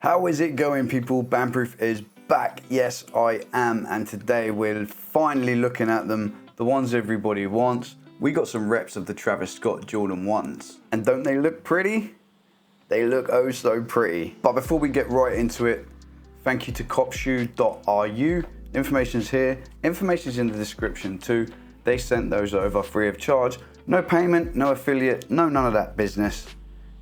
How is it going, people? Banproof is back. Yes, I am. And today we're finally looking at them, the ones everybody wants. We got some reps of the Travis Scott Jordan 1s. And don't they look pretty? They look oh so pretty. But before we get right into it, thank you to CopShoe.ru. Information's here. Information's in the description too. They sent those over free of charge. No payment, no affiliate, no none of that business.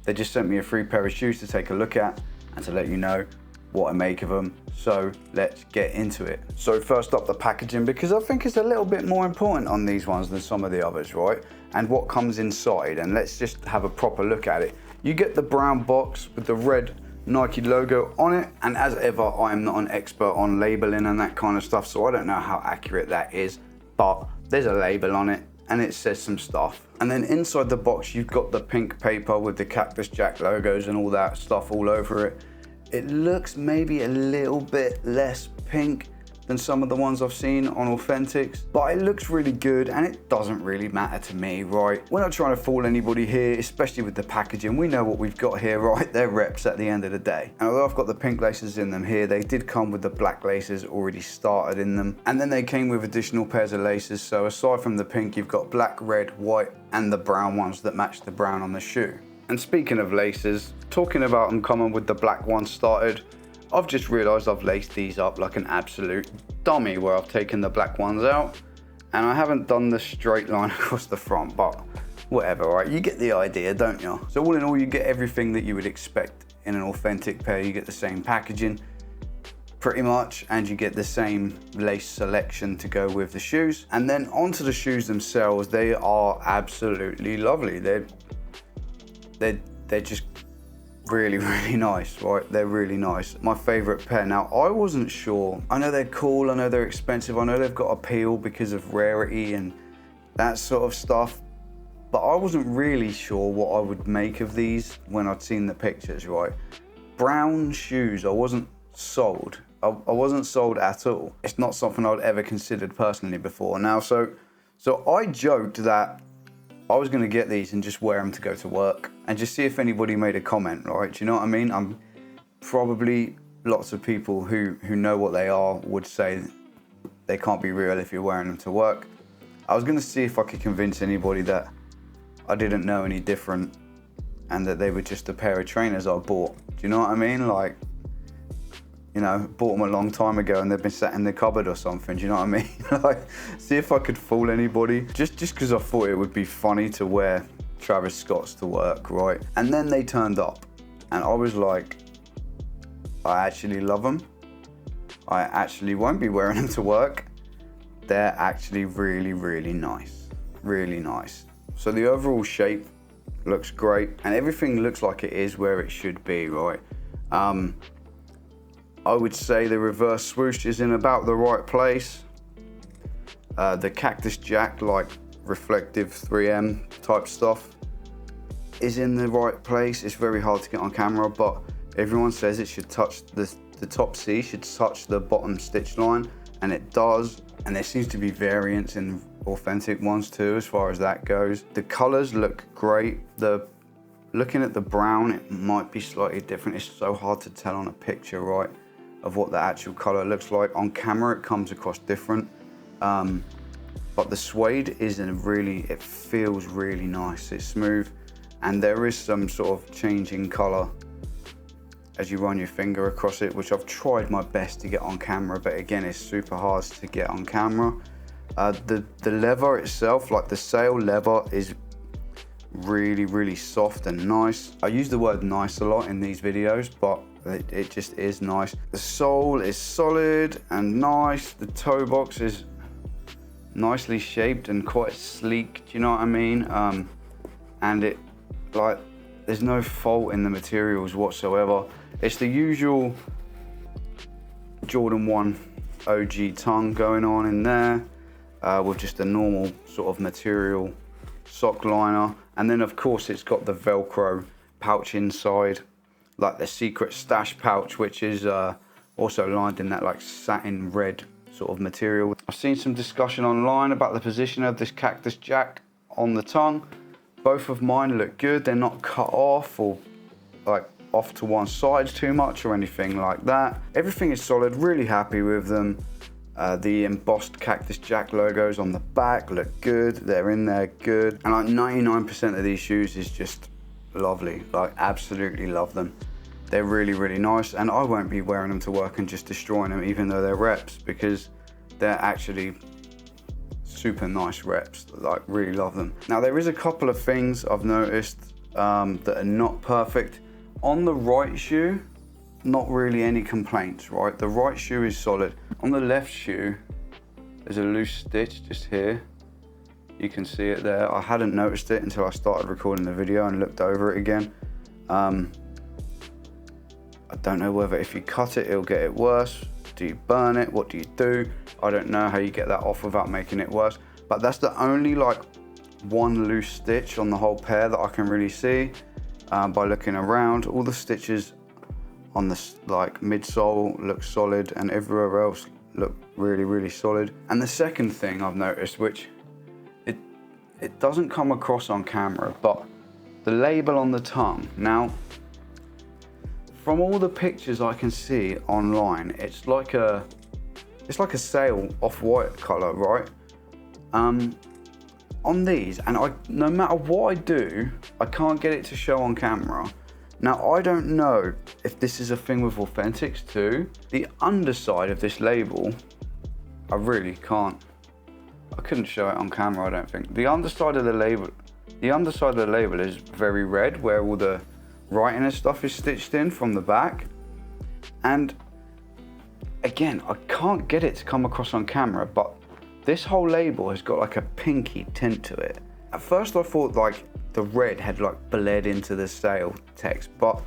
They just sent me a free pair of shoes to take a look at and to let you know what I make of them. So let's get into it. So first up, the packaging, because I think it's a little bit more important on these ones than some of the others, right? And what comes inside, and let's just have a proper look at it. You get the brown box with the red Nike logo on it, and as ever, I am not an expert on labeling and that kind of stuff, so I don't know how accurate that is, but there's a label on it and it says some stuff. And then inside the box, you've got the pink paper with the Cactus Jack logos and all that stuff all over it. It looks maybe a little bit less pink than some of the ones I've seen on Authentics, but it looks really good and it doesn't really matter to me, right? We're not trying to fool anybody here, especially with the packaging. We know what we've got here, right? They're reps at the end of the day. And although I've got the pink laces in them here, they did come with the black laces already started in them. And then they came with additional pairs of laces. So aside from the pink, you've got black, red, white, and the brown ones that match the brown on the shoe. And speaking of laces, talking about them coming with the black ones started, I've just realised I've laced these up like an absolute dummy, where I've taken the black ones out and I haven't done the straight line across the front, but whatever, right? You get the idea, don't you? So all in all, you get everything that you would expect in an authentic pair. You get the same packaging pretty much, and you get the same lace selection to go with the shoes. And then onto the shoes themselves, they are absolutely lovely. They're just really nice, right? They're really nice. My favorite pair. Now, I wasn't sure. I know they're cool, I know they're expensive, I know they've got appeal because of rarity and that sort of stuff, but I wasn't really sure what I would make of these when I'd seen the pictures, right? Brown shoes, I wasn't sold. I wasn't sold at all. It's not something I'd ever considered personally before. Now, so I joked that I was gonna get these and just wear them to go to work and just see if anybody made a comment, right? Do you know what I mean? I'm probably lots of people who know what they are would say they can't be real if you're wearing them to work. I was gonna see if I could convince anybody that I didn't know any different and that they were just a pair of trainers I bought. Do you know what I mean? Like, you know, bought them a long time ago and they've been sat in the cupboard or something, do you know what I mean? Like, see if I could fool anybody, just because I thought it would be funny to wear Travis Scott's to work, right? And then they turned up and I was like, I actually love them. I actually won't be wearing them to work. They're actually really nice, really nice. So the overall shape looks great and everything looks like it is where it should be, right? I would say the reverse swoosh is in about the right place. The Cactus Jack, like reflective 3M type stuff, is in the right place. It's very hard to get on camera, but everyone says it should touch the top C, should touch the bottom stitch line, and it does. And there seems to be variants in authentic ones too, as far as that goes. The colors look great. Looking at the brown, it might be slightly different. It's so hard to tell on a picture, right, of what the actual color looks like. On camera, it comes across different. But the suede is it feels really nice. It's smooth, and there is some sort of change in color as you run your finger across it, which I've tried my best to get on camera, but again, it's super hard to get on camera. The leather itself, like the sail leather, is really soft and nice. I use the word nice a lot in these videos, but it just is nice. The sole is solid and nice. The toe box is nicely shaped and quite sleek, do you know what I mean? And it, like, there's no fault in the materials whatsoever. It's the usual Jordan 1 OG tongue going on in there, with just a normal sort of material sock liner. And then of course it's got the Velcro pouch inside, like the secret stash pouch, which is also lined in that like satin red sort of material. I've seen some discussion online about the position of this Cactus Jack on the tongue. Both of mine look good. They're not cut off or like off to one side too much or anything like that. Everything is solid, really happy with them. The embossed Cactus Jack logos on the back look good, they're in there good. And like 99% of these shoes is just lovely, like absolutely love them. They're really, really nice, and I won't be wearing them to work and just destroying them even though they're reps, because they're actually super nice reps, like really love them. Now there is a couple of things I've noticed that are not perfect. On the right shoe, not really any complaints, right? The right shoe is solid. On the left shoe, there's a loose stitch just here. You can see it there. I hadn't noticed it until I started recording the video and looked over it again. I don't know whether if you cut it, it'll get it worse. Do you burn it? What do you do? I don't know how you get that off without making it worse. But that's the only like one loose stitch on the whole pair that I can really see by looking around. All the stitches on the like midsole look solid, and everywhere else look really, really solid. And the second thing I've noticed, which it doesn't come across on camera, but the label on the tongue. Now, from all the pictures I can see online, it's like a sail off-white color, right? On these, and no matter what I do, I can't get it to show on camera. Now, I don't know if this is a thing with Authentics too. The underside of this label, I really can't. I couldn't show it on camera, I don't think. The underside of the label is very red, where all the writing and stuff is stitched in from the back. And again, I can't get it to come across on camera, but this whole label has got like a pinky tint to it. At first I thought like the red had like bled into the sale text, but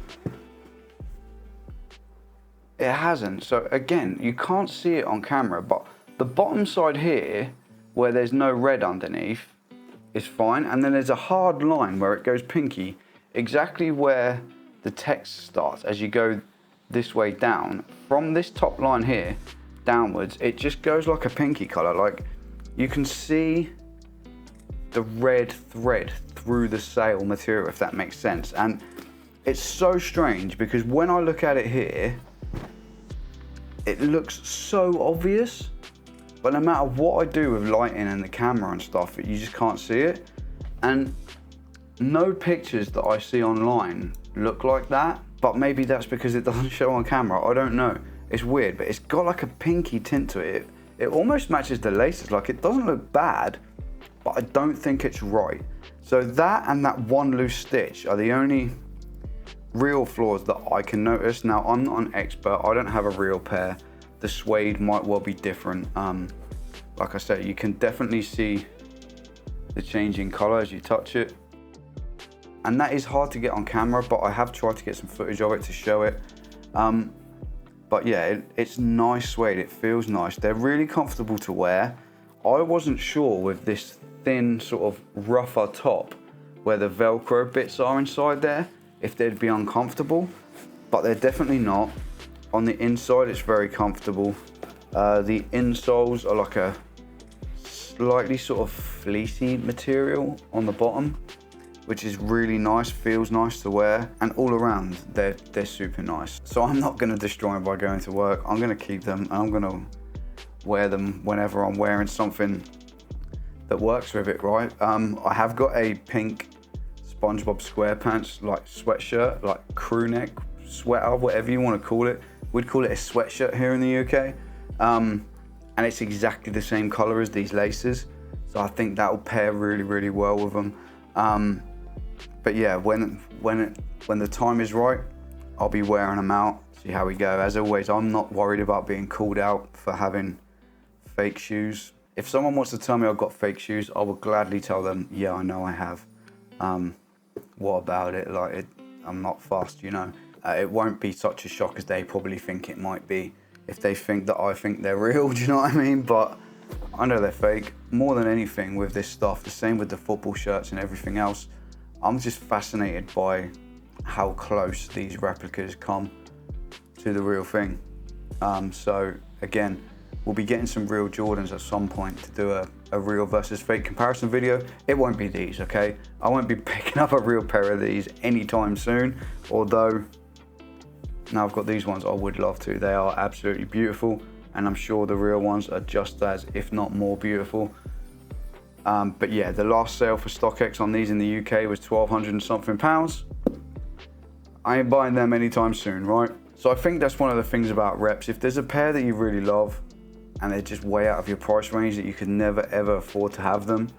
it hasn't. So again, you can't see it on camera, but the bottom side here, where there's no red underneath, is fine. And then there's a hard line where it goes pinky, exactly where the text starts. As you go this way down, from this top line here downwards, it just goes like a pinky color. Like you can see the red thread through the sail material, if that makes sense. And it's so strange because when I look at it here, it looks so obvious, but no matter what I do with lighting and the camera and stuff, you just can't see it. And no pictures that I see online look like that, but maybe that's because it doesn't show on camera. I don't know. It's weird, but it's got like a pinky tint to it. It almost matches the laces. Like, it doesn't look bad, but I don't think it's right. So that and that one loose stitch are the only real flaws that I can notice. Now, I'm not an expert. I don't have a real pair. The suede might well be different. Like I said, you can definitely see the changing color as you touch it. And that is hard to get on camera, but I have tried to get some footage of it to show it. But yeah, it's nice suede, it feels nice. They're really comfortable to wear. I wasn't sure with this thin sort of rougher top where the Velcro bits are inside there, if they'd be uncomfortable, but they're definitely not. On the inside, it's very comfortable. The insoles are like a slightly sort of fleecy material on the bottom, which is really nice, feels nice to wear, and all around they're super nice. So I'm not gonna destroy them by going to work. I'm gonna keep them, and I'm gonna wear them whenever I'm wearing something that works with it, right? I have got a pink SpongeBob SquarePants like sweatshirt, like crew neck sweater, whatever you want to call it. We'd call it a sweatshirt here in the UK. And it's exactly the same color as these laces. So I think that'll pair really, really well with them. But yeah, when the time is right, I'll be wearing them out, see how we go. As always, I'm not worried about being called out for having fake shoes. If someone wants to tell me I've got fake shoes, I will gladly tell them, yeah, I know I have. What about it? Like, I'm not fussed, you know. It won't be such a shock as they probably think it might be if they think that I think they're real, do you know what I mean? But I know they're fake. More than anything with this stuff, the same with the football shirts and everything else, I'm just fascinated by how close these replicas come to the real thing. So again, we'll be getting some real Jordans at some point to do a real versus fake comparison video. It won't be these, okay? I won't be picking up a real pair of these anytime soon, although Now I've got these ones, I would love to. They are absolutely beautiful, and I'm sure the real ones are just as, if not more beautiful. But yeah, the last sale for StockX on these in the UK was 1,200 and something pounds. I ain't buying them anytime soon, right? So I think that's one of the things about reps. If there's a pair that you really love and they're just way out of your price range that you could never ever afford to have them,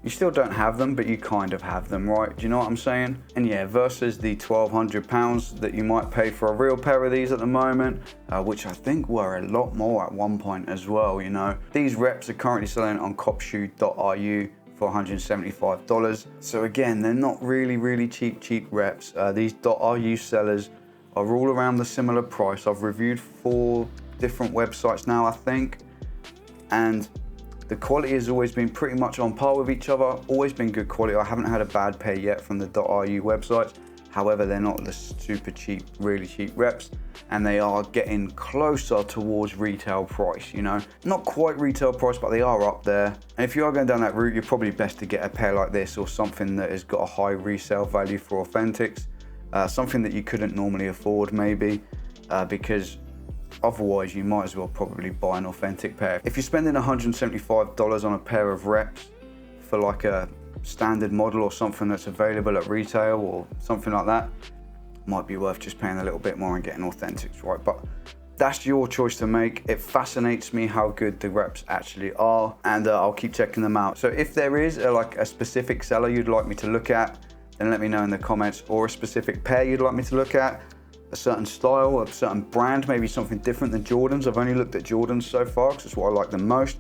you still don't have them, but you kind of have them, right? Do you know what I'm saying? And yeah, versus the £1,200 that you might pay for a real pair of these at the moment, which I think were a lot more at one point as well, you know. These reps are currently selling on CopShoe.ru for $175. So again, they're not really cheap reps. These .ru sellers are all around the similar price. I've reviewed 4 different websites now, I think, and the quality has always been pretty much on par with each other, always been good quality. I haven't had a bad pair yet from the .ru websites. However, they're not the super cheap, really cheap reps, and they are getting closer towards retail price, you know. Not quite retail price, but they are up there. And if you are going down that route, you're probably best to get a pair like this or something that has got a high resale value for authentics, something that you couldn't normally afford maybe, because otherwise you might as well probably buy an authentic pair. If you're spending $175 on a pair of reps for like a standard model or something that's available at retail or something like that, might be worth just paying a little bit more and getting authentics, right? But that's your choice to make. It fascinates me how good the reps actually are, and I'll keep checking them out. So if there is like a specific seller you'd like me to look at, then let me know in the comments, or a specific pair you'd like me to look at, a certain style, a certain brand, maybe something different than Jordans. I've only looked at Jordans so far because it's what I like the most.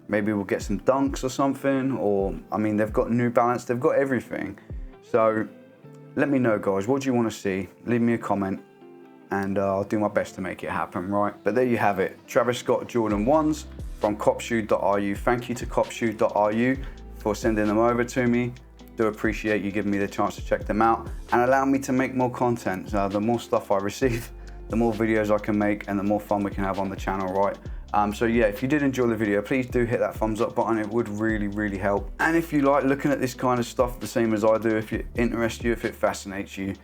Maybe we'll get some Dunks or something, or I mean, they've got New Balance, they've got everything. So let me know, guys, what do you want to see? Leave me a comment and I'll do my best to make it happen, right? But there you have it, Travis Scott Jordan 1s from CopShoe.ru. Thank you to CopShoe.ru for sending them over to me. Do appreciate you giving me the chance to check them out and allow me to make more content. The more stuff I receive, the more videos I can make and the more fun we can have on the channel, right? So yeah, if you did enjoy the video, please do hit that thumbs up button. It would really help. And if you like looking at this kind of stuff the same as I do, if it interests you, if it fascinates you,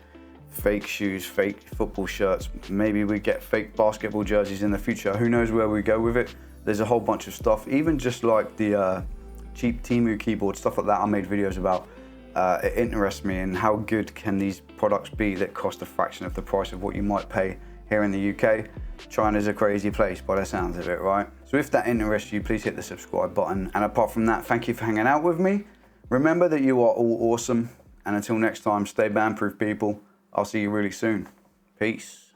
fake shoes, fake football shirts, maybe we get fake basketball jerseys in the future. Who knows where we go with it? There's a whole bunch of stuff, even just like the cheap Temu keyboard, stuff like that I made videos about. It interests me, and how good can these products be that cost a fraction of the price of what you might pay here in the UK. China's a crazy place by the sounds of it, right? So if that interests you, please hit the subscribe button. And apart from that, thank you for hanging out with me. Remember that you are all awesome. And until next time, stay Banproof, people. I'll see you really soon. Peace.